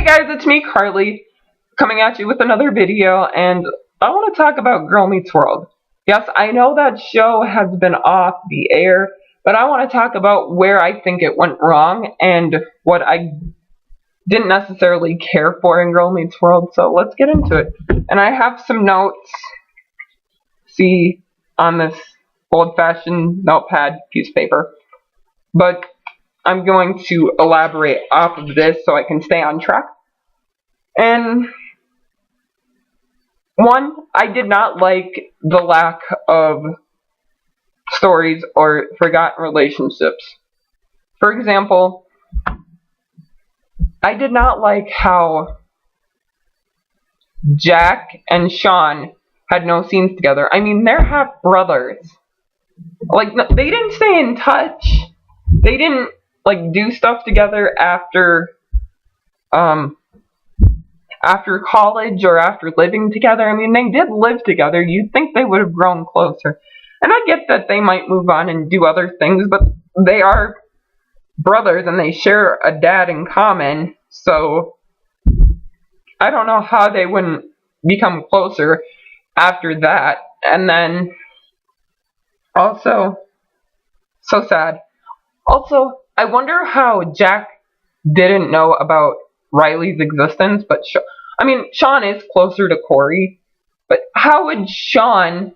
Hey guys, it's me, Carly, coming at you with another video, and I want to talk about Girl Meets World. Yes, I know that show has been off the air, but I want to talk about where I think it went wrong and what I didn't necessarily care for in Girl Meets World, so let's get into it. And I have some notes, see, on this old-fashioned notepad piece of paper, but I'm going to elaborate off of this so I can stay on track. And one, I did not like the lack of stories or forgotten relationships. For example, I did not like how Jack and Sean had no scenes together. I mean, they're half brothers. Like, they didn't stay in touch. They didn't do stuff together after college or after living together. I mean, they did live together. You'd think they would have grown closer. And I get that they might move on and do other things, but they are brothers and they share a dad in common, so I don't know how they wouldn't become closer after that. And then also, so sad. Also, I wonder how Jack didn't know about Riley's existence, but Sean is closer to Corey, but how would Sean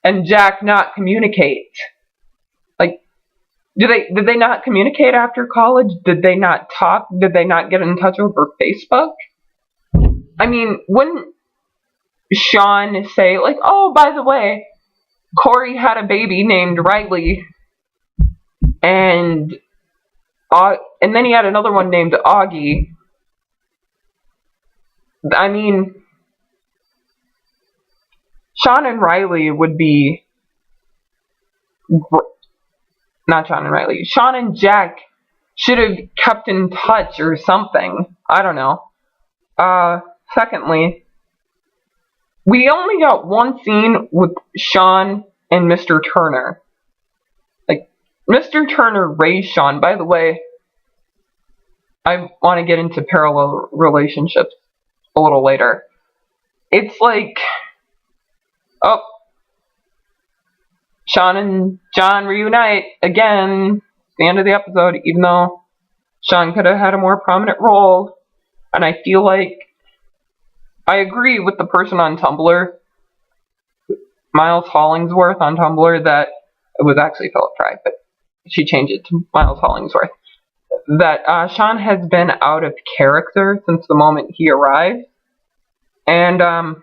and Jack not communicate? Like, did they not communicate after college? Did they not talk? Did they not get in touch over Facebook? I mean, wouldn't Sean say, like, oh, by the way, Corey had a baby named Riley, and then he had another one named Augie. I mean, Sean and Riley would be... Not Sean and Riley. Sean and Jack should have kept in touch or something. I don't know. Secondly, we only got one scene with Sean and Mr. Turner. Like, Mr. Turner raised Sean. By the way, I want to get into parallel relationships a little later. It's like, oh, Sean and John reunite again. The end of the episode, even though Sean could have had a more prominent role. And I feel like I agree with the person on Tumblr, Miles Hollingsworth on Tumblr, that it was actually Philip Fry, but she changed it to Miles Hollingsworth, that Sean has been out of character since the moment he arrived. And I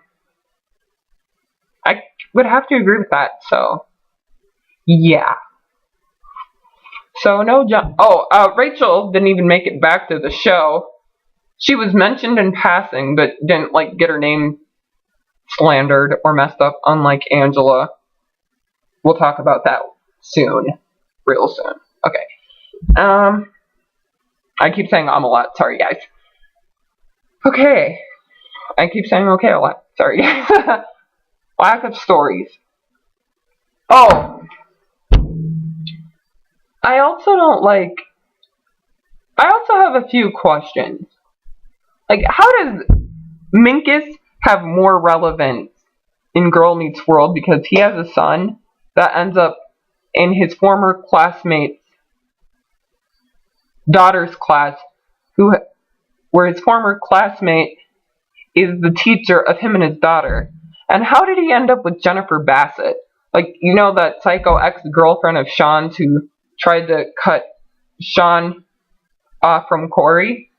would have to agree with that, so yeah. So no John. Oh, Rachel didn't even make it back to the show. She was mentioned in passing, but didn't get her name slandered or messed up, unlike Angela. We'll talk about that soon. Real soon. Okay. I keep saying a lot. Sorry, guys. Okay. I keep saying okay a lot. Sorry, guys. Lack of stories. Oh. I also have a few questions. Like, how does Minkus have more relevance in Girl Meets World? Because he has a son that ends up in his former classmate's daughter's class, where his former classmate is the teacher of him and his daughter. And how did he end up with Jennifer Bassett? Like, you know, that psycho ex-girlfriend of Sean's who tried to cut Sean off from Corey?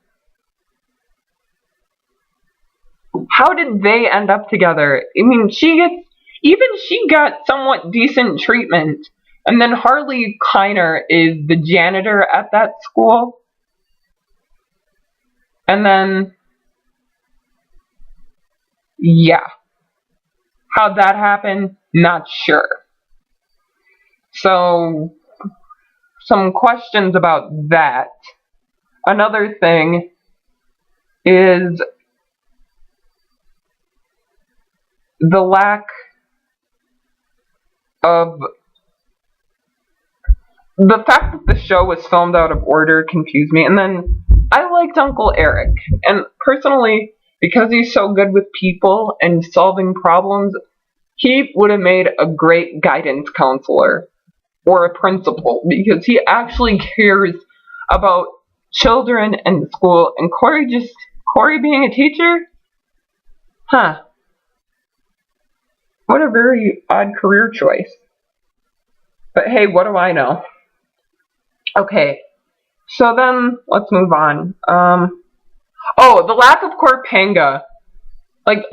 How did they end up together? I mean, she got somewhat decent treatment. And then Harley Kiner is the janitor at that school. And then, yeah. How'd that happen? Not sure. So, some questions about that. Another thing is the lack of... The fact that the show was filmed out of order confused me. And then I liked Uncle Eric, and personally, because he's so good with people and solving problems, he would have made a great guidance counselor or a principal because he actually cares about children and school. And Corey being a teacher? Huh. What a very odd career choice. But hey, what do I know? Okay, so then let's move on. The lack of Corpanga. Like,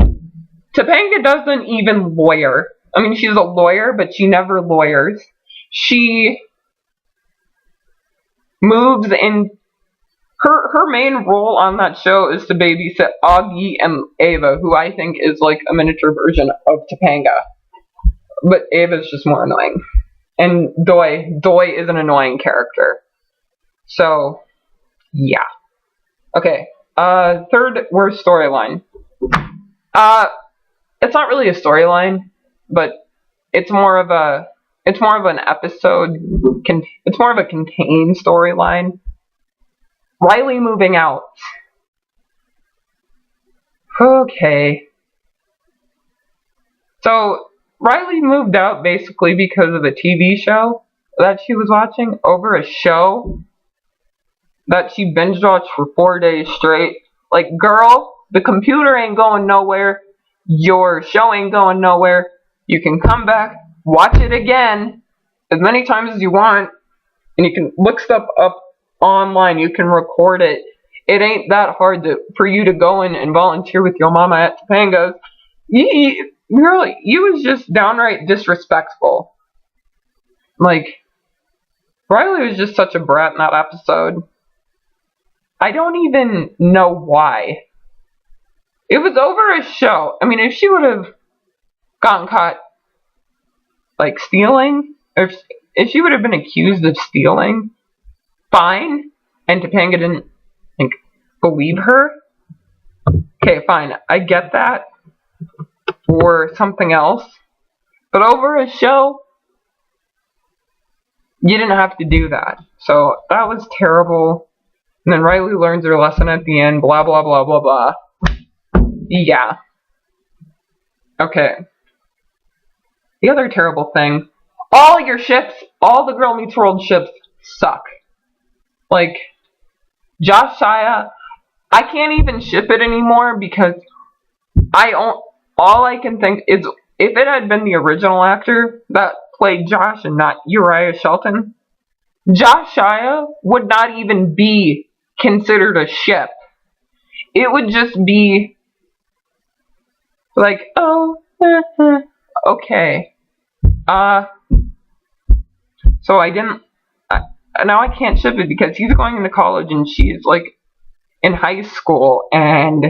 Topanga doesn't even lawyer. I mean, she's a lawyer, but she never lawyers. She moves in. Her main role on that show is to babysit Augie and Ava, who I think is like a miniature version of Topanga. But Ava's just more annoying. And Doi is an annoying character. So, yeah. Okay, third worst storyline. It's not really a storyline, but it's more of an episode. It's more of a contained storyline. Riley moving out. Okay. So, Riley moved out basically because of a TV show that she was watching over a show that she binge watched for 4 days straight. Like, girl, the computer ain't going nowhere. Your show ain't going nowhere. You can come back, watch it again as many times as you want, and you can look stuff up online. You can record it. It ain't that hard for you to go in and volunteer with your mama at Topanga's. You was just downright disrespectful. Like, Riley was just such a brat in that episode. I don't even know why. It was over a show. I mean, if she would have gotten caught, like, stealing, or if she would have been accused of stealing, fine, and Topanga didn't, like, believe her, okay, fine, I get that, or something else, but over a show, you didn't have to do that. So, that was terrible. And then Riley learns her lesson at the end, blah, blah, blah, blah, blah. Yeah. Okay. The other terrible thing, all your ships, all the Girl Meets World ships suck. Like, Josh Shia, I can't even ship it anymore because all I can think is if it had been the original actor that played Josh and not Uriah Shelton, Josh Shia would not even be considered a ship. It would just be like, oh, okay. So now I can't ship it because he's going into college and she's like in high school, and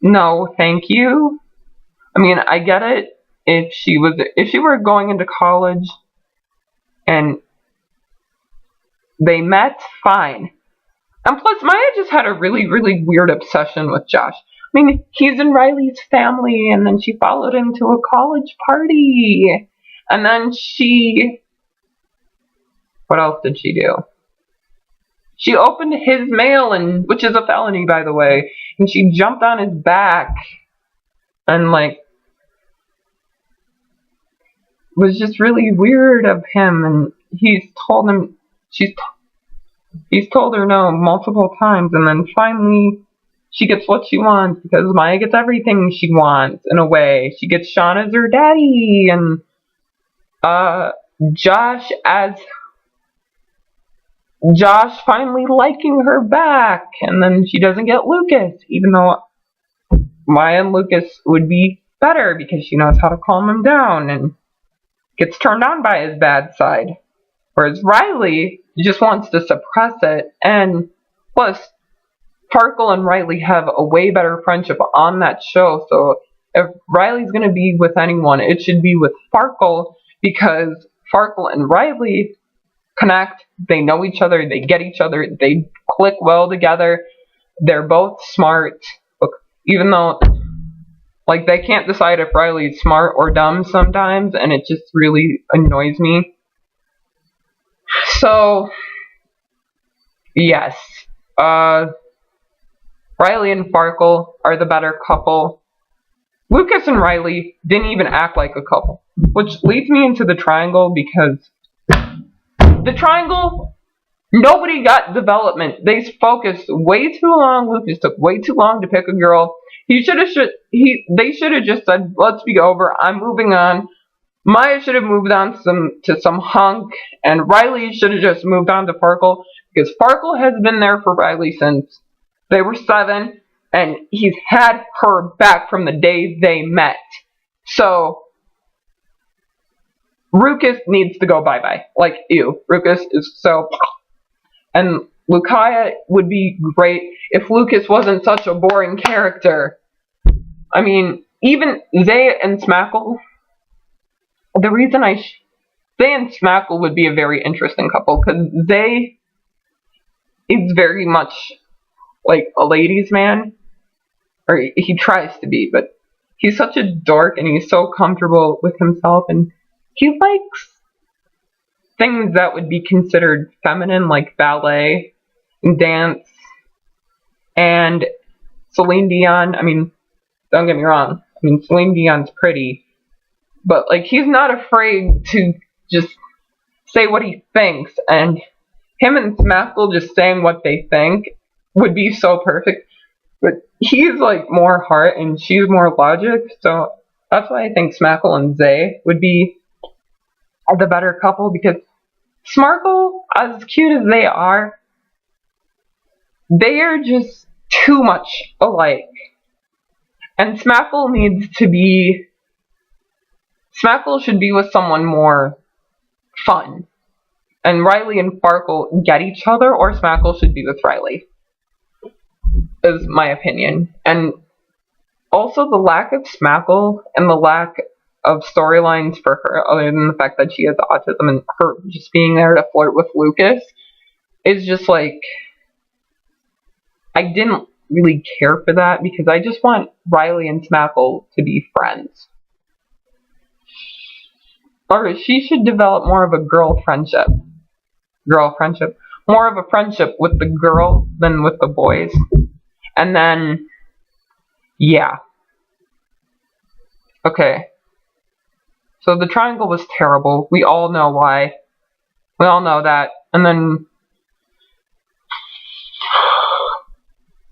no, thank you. I mean, I get it if she were going into college and they met, fine. And plus, Maya just had a really, really weird obsession with Josh. I mean, he's in Riley's family, and then she followed him to a college party. And then what else did she do? She opened his mail, which is a felony, by the way, and she jumped on his back and, like, was just really weird of him, and he's told her no multiple times, and then finally she gets what she wants because Maya gets everything she wants in a way. She gets Sean as her daddy, and Josh finally liking her back, and then she doesn't get Lucas, even though Maya and Lucas would be better because she knows how to calm him down and gets turned on by his bad side. Whereas Riley just wants to suppress it, and plus, Farkle and Riley have a way better friendship on that show, so if Riley's going to be with anyone, it should be with Farkle, because Farkle and Riley connect, they know each other, they get each other, they click well together, they're both smart, even though, like, they can't decide if Riley's smart or dumb sometimes, and it just really annoys me. So, Yes. Uh, Riley and Farkle are the better couple. Lucas and Riley didn't even act like a couple, which leads me into the triangle because the triangle, nobody got development. They focused way too long. Lucas took way too long to pick a girl. They should have just said, "Let's be over. I'm moving on." Maya should have moved on to some hunk, and Riley should have just moved on to Farkle because Farkle has been there for Riley since they were 7, and he's had her back from the day they met. So Rucus needs to go bye-bye. Like, ew. Rucus is so... And Lucaya would be great if Lucas wasn't such a boring character. I mean, even Zay and Smackle... The reason Zay and Smackle would be a very interesting couple, because Zay is very much like a ladies' man. Or he tries to be, but he's such a dork and he's so comfortable with himself, and he likes things that would be considered feminine, like ballet and dance. And Celine Dion, I mean, don't get me wrong, I mean, Celine Dion's pretty, but like, he's not afraid to just say what he thinks, and him and Smackle just saying what they think would be so perfect. But he's like more heart and she's more logic, so that's why I think Smackle and Zay would be the better couple, because Smarkle, as cute as they are just too much alike. And Smackle should be with someone more fun. And Riley and Farkle get each other, or Smackle should be with Riley, is my opinion. And also the lack of Smackle and the lack of storylines for her, other than the fact that she has autism, and her just being there to flirt with Lucas, is just like, I didn't really care for that, because I just want Riley and Smackle to be friends. Or she should develop more of a girl friendship. More of a friendship with the girls than with the boys. And then, yeah. Okay. So the triangle was terrible. We all know why. We all know that. And then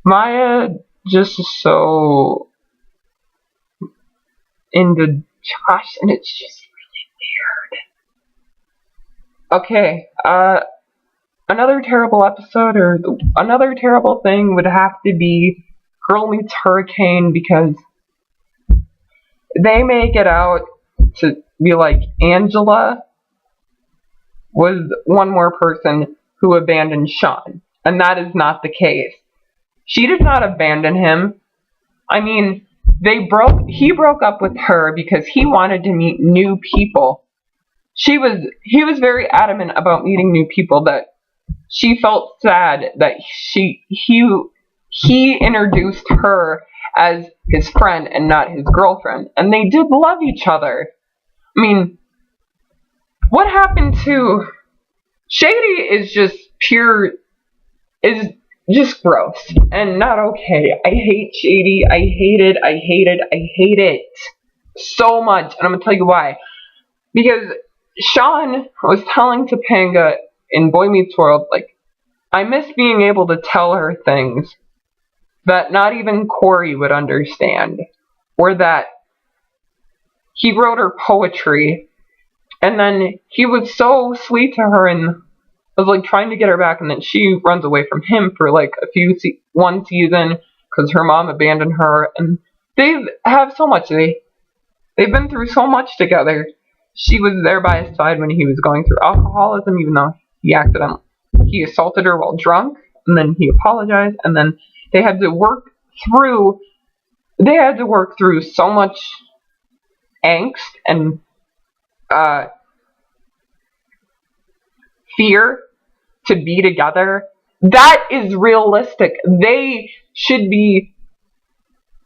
Maya just is so into Josh, and it's just really weird. Okay, another terrible episode, or another terrible thing would have to be Girl Meets Hurricane, because they make it out to be like Angela was one more person who abandoned Sean, and that is not the case. She did not abandon him. I mean, he broke up with her because he wanted to meet new people. He was very adamant about meeting new people, that she felt sad that he introduced her as his friend and not his girlfriend. And they did love each other. I mean, what happened to Shady is just gross and not okay. I hate Shady. I hate it so much. And I'm gonna tell you why. Because Sean was telling Topanga in Boy Meets World, like, I miss being able to tell her things that not even Corey would understand. Or that he wrote her poetry, and then he was so sweet to her and was like trying to get her back, and then she runs away from him for like one season because her mom abandoned her, and they have so much. They've been through so much together. She was there by his side when he was going through alcoholism, even though he assaulted her while drunk, and then he apologized, and then they had to work through so much angst and fear to be together. That is realistic. They should be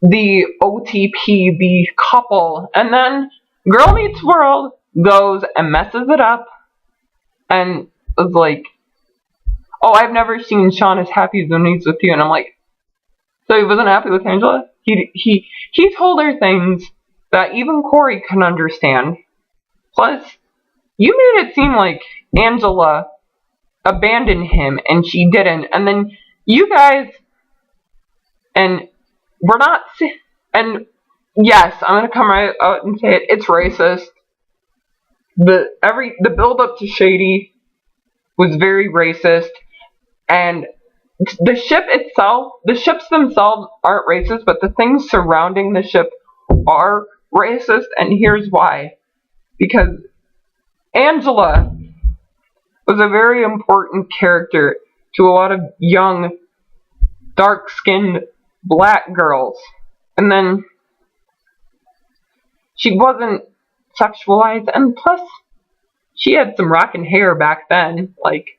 the OTP, the couple. And then Girl Meets World goes and messes it up and is like, oh, I've never seen Sean as happy as when he's with you. And I'm like, so he wasn't happy with Angela? He told her things that even Corey couldn't understand. Plus, you made it seem like Angela abandoned him and she didn't. And then you guys, and we're not, and yes, I'm gonna come right out and say it. It's racist. The build up to Shady was very racist, and the ships themselves aren't racist, but the things surrounding the ship are racist, and here's why. Because Angela was a very important character to a lot of young, dark-skinned black girls. And then she wasn't sexualized, and plus, she had some rockin' hair back then. Like,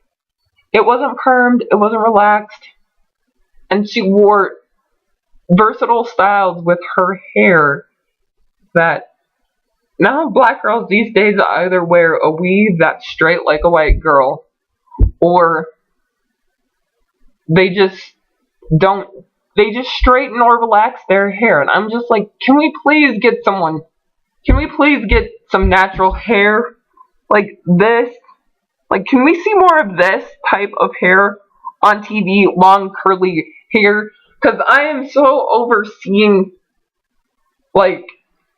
it wasn't permed, it wasn't relaxed, and she wore versatile styles with her hair that now black girls these days either wear a weave that's straight like a white girl, or they just straighten or relax their hair. And I'm just like, can we please get some natural hair like this? Like, can we see more of this type of hair on TV, long curly hair? Because I am so overseeing, like,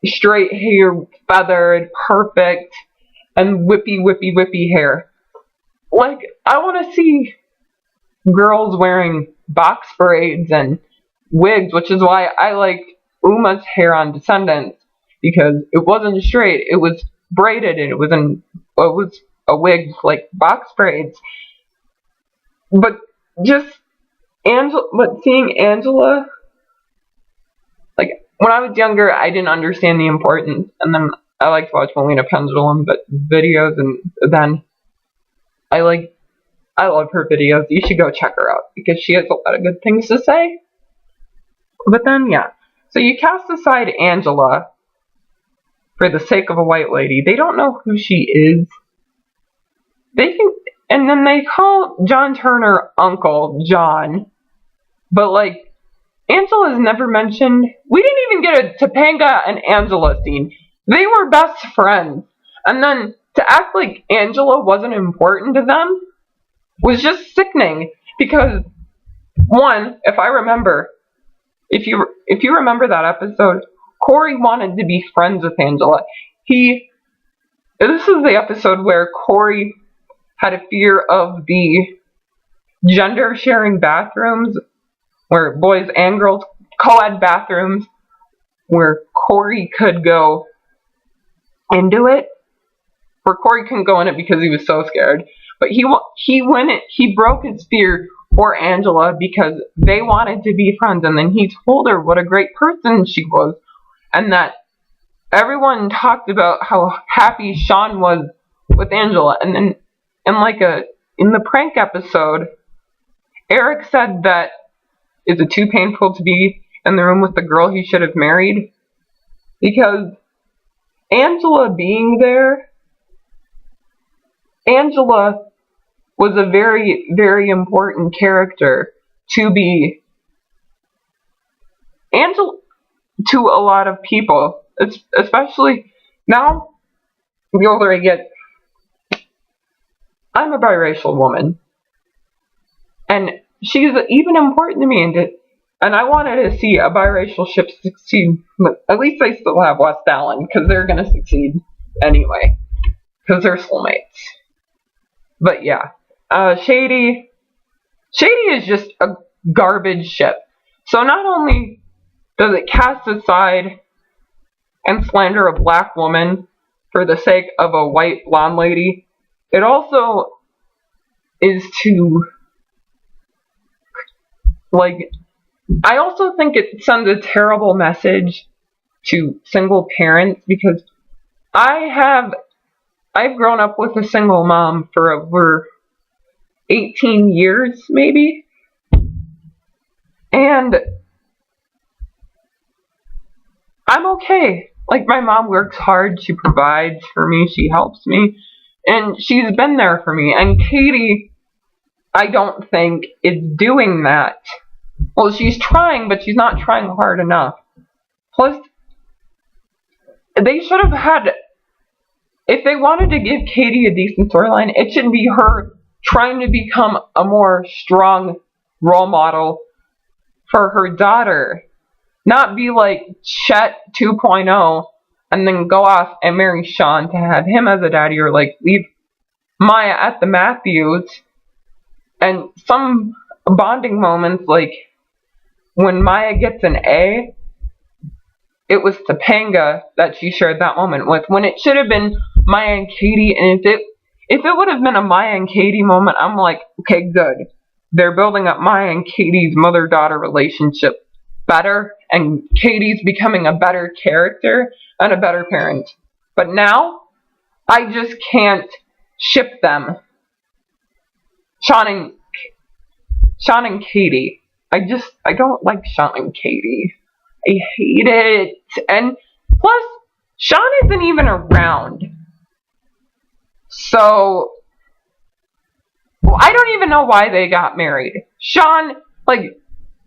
straight hair, feathered, perfect, and whippy hair. Like, I want to see girls wearing box braids and wigs, which is why I like Uma's hair on Descendants, because it wasn't straight, it was braided, and it was a wig, like box braids. But seeing Angela, like, when I was younger, I didn't understand the importance, and then I liked to watch Melina Pendulum videos, and then I love her videos. You should go check her out, because she has a lot of good things to say. But then, yeah. So you cast aside Angela for the sake of a white lady. They don't know who she is. They think, and then they call John Turner Uncle John. But, like, Angela's never mentioned. We didn't even get a Topanga and Angela scene. They were best friends. And then to act like Angela wasn't important to them was just sickening. Because, one, if you remember that episode, Corey wanted to be friends with Angela. This is the episode where Corey had a fear of the gender sharing bathrooms, where boys and girls co-ed bathrooms, where Corey could go into it. Where Corey couldn't go in it because he was so scared. But he broke his fear for Angela because they wanted to be friends, and then he told her what a great person she was, and that everyone talked about how happy Sean was with Angela. And then in the prank episode, Eric said that, is it too painful to be in the room with the girl he should have married? Because Angela being there, Angela was a very, very important character to be Angela to a lot of people, especially now, the older I get. I'm a biracial woman, and she's even important to me, and I wanted to see a biracial ship succeed. But at least they still have West Allen, because they're going to succeed anyway, because they're soulmates. But yeah, Shady is just a garbage ship. So not only does it cast aside and slander a black woman for the sake of a white blonde lady, it also is to, like, I also think it sends a terrible message to single parents, because I've grown up with a single mom for over 18 years, maybe. And I'm okay. Like, my mom works hard, she provides for me, she helps me, and she's been there for me. And Katie, I don't think is doing that. Well, she's trying, but she's not trying hard enough. Plus, they should have had, if they wanted to give Katie a decent storyline, it should be her trying to become a more strong role model for her daughter. Not be like Chet 2.0 and then go off and marry Sean to have him as a daddy, or like leave Maya at the Matthews. And some bonding moments, like when Maya gets an A, it was Topanga that she shared that moment with, when it should have been Maya and Katie. And if it would have been a Maya and Katie moment, I'm like, okay, good. They're building up Maya and Katie's mother-daughter relationship better, and Katie's becoming a better character and a better parent. But now, I just can't ship them. Sean and Katie. I don't like Sean and Katie. I hate it. And plus, Sean isn't even around. So, well, I don't even know why they got married. Sean, like,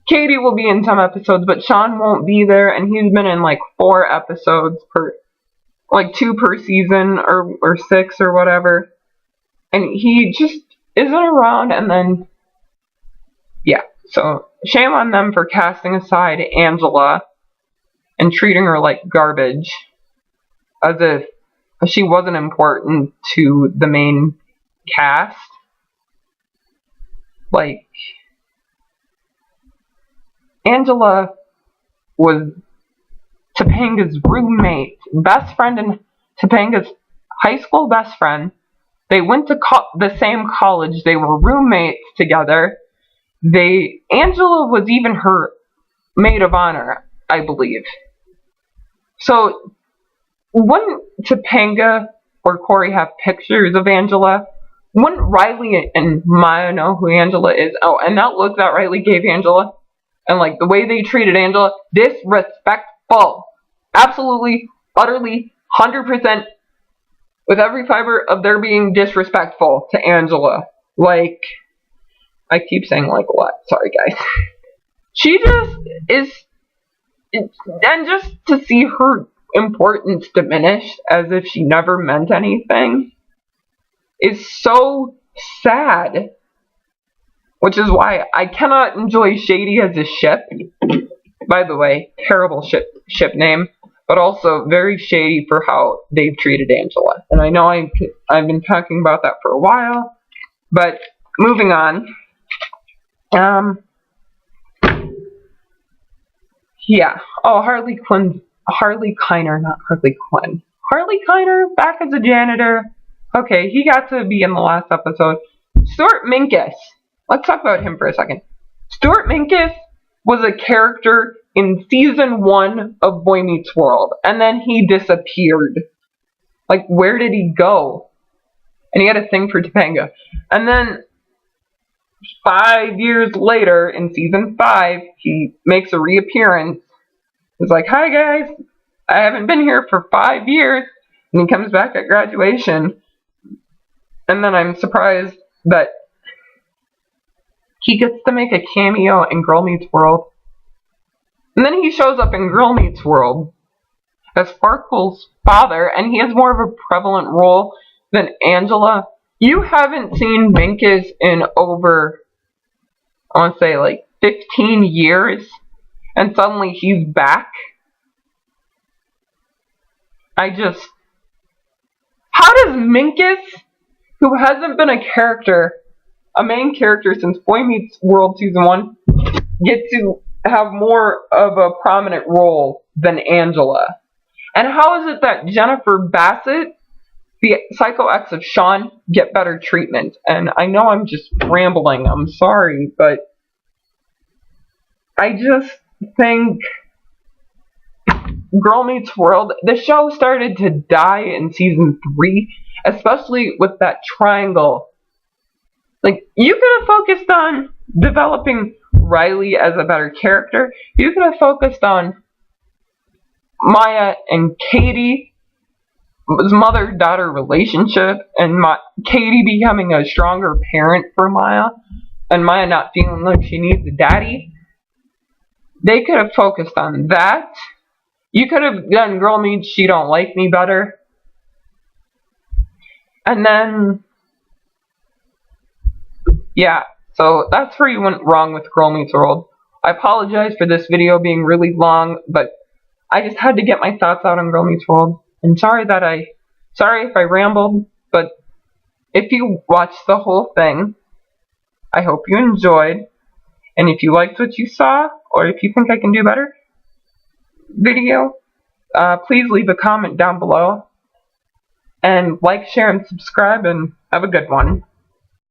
Katie will be in some episodes, but Sean won't be there, and he's been in like 4 episodes per, like 2 per season, or 6 or whatever. And he just isn't around, and then, yeah. So, shame on them for casting aside Angela and treating her like garbage, as if she wasn't important to the main cast. Like, Angela was Topanga's roommate, best friend, and Topanga's high school best friend. They went to the same college. They were roommates together. Angela was even her maid of honor, I believe. So, wouldn't Topanga or Corey have pictures of Angela? Wouldn't Riley and Maya know who Angela is? Oh, and that look that Riley gave Angela, and like the way they treated Angela, disrespectful. Absolutely, utterly, 100%, with every fiber of their being disrespectful to Angela. Like, I keep saying like what? Sorry, guys. She just is, and just to see her importance diminished as if she never meant anything is so sad. Which is why I cannot enjoy Shady as a ship. By the way, terrible ship name, but also very shady for how they've treated Angela. And I know I've been talking about that for a while, but moving on. Yeah. Oh, Harley Kiner, not Harley Quinn. Harley Kiner back as a janitor. Okay, he got to be in the last episode. Stuart Minkus. Let's talk about him for a second. Stuart Minkus was a character in season 1 of Boy Meets World, and then he disappeared. Like, where did he go? And he had a thing for Topanga. And then 5 years later, in season 5, he makes a reappearance. He's like, hi guys, I haven't been here for 5 years. And he comes back at graduation. And then I'm surprised that he gets to make a cameo in Girl Meets World. And then he shows up in Girl Meets World as Sparkle's father, and he has more of a prevalent role than Angela. You haven't seen Minkus in over, I want to say, like 15 years, and suddenly he's back. How does Minkus, who hasn't been a main character since Boy Meets World Season 1, get to have more of a prominent role than Angela? And how is it that Jennifer Bassett, the psycho ex of Sean, get better treatment? And I know I'm just rambling, I'm sorry, but I just think Girl Meets World, the show started to die in season 3, especially with that triangle. Like, you could have focused on developing Riley as a better character. You could have focused on Maya and Katie mother-daughter relationship and Katie becoming a stronger parent for Maya and Maya not feeling like she needs a daddy, they could have focused on that. You could have done Girl Meets She Don't Like Me better. And then, yeah, so that's where you went wrong with Girl Meets World. I apologize for this video being really long, but I just had to get my thoughts out on Girl Meets World. And sorry if I rambled, but if you watched the whole thing, I hope you enjoyed. And if you liked what you saw, or if you think I can do better video, please leave a comment down below. And like, share, and subscribe, and have a good one.